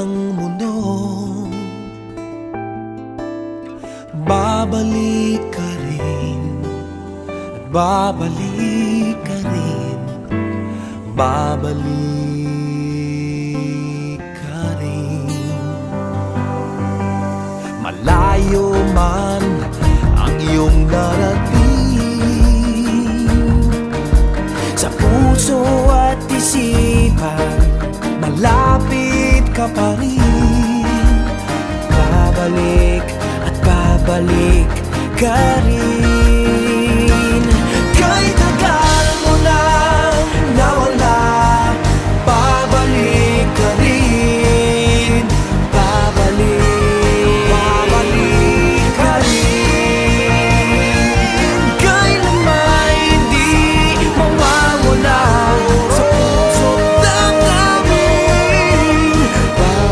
ang mundo, babalik ka rin at babalik ka rin, babalik ka rin. Malayo man ang iyong narating, sa puso at isipan malapit ka pa rin. Babalik at babalik ka rin.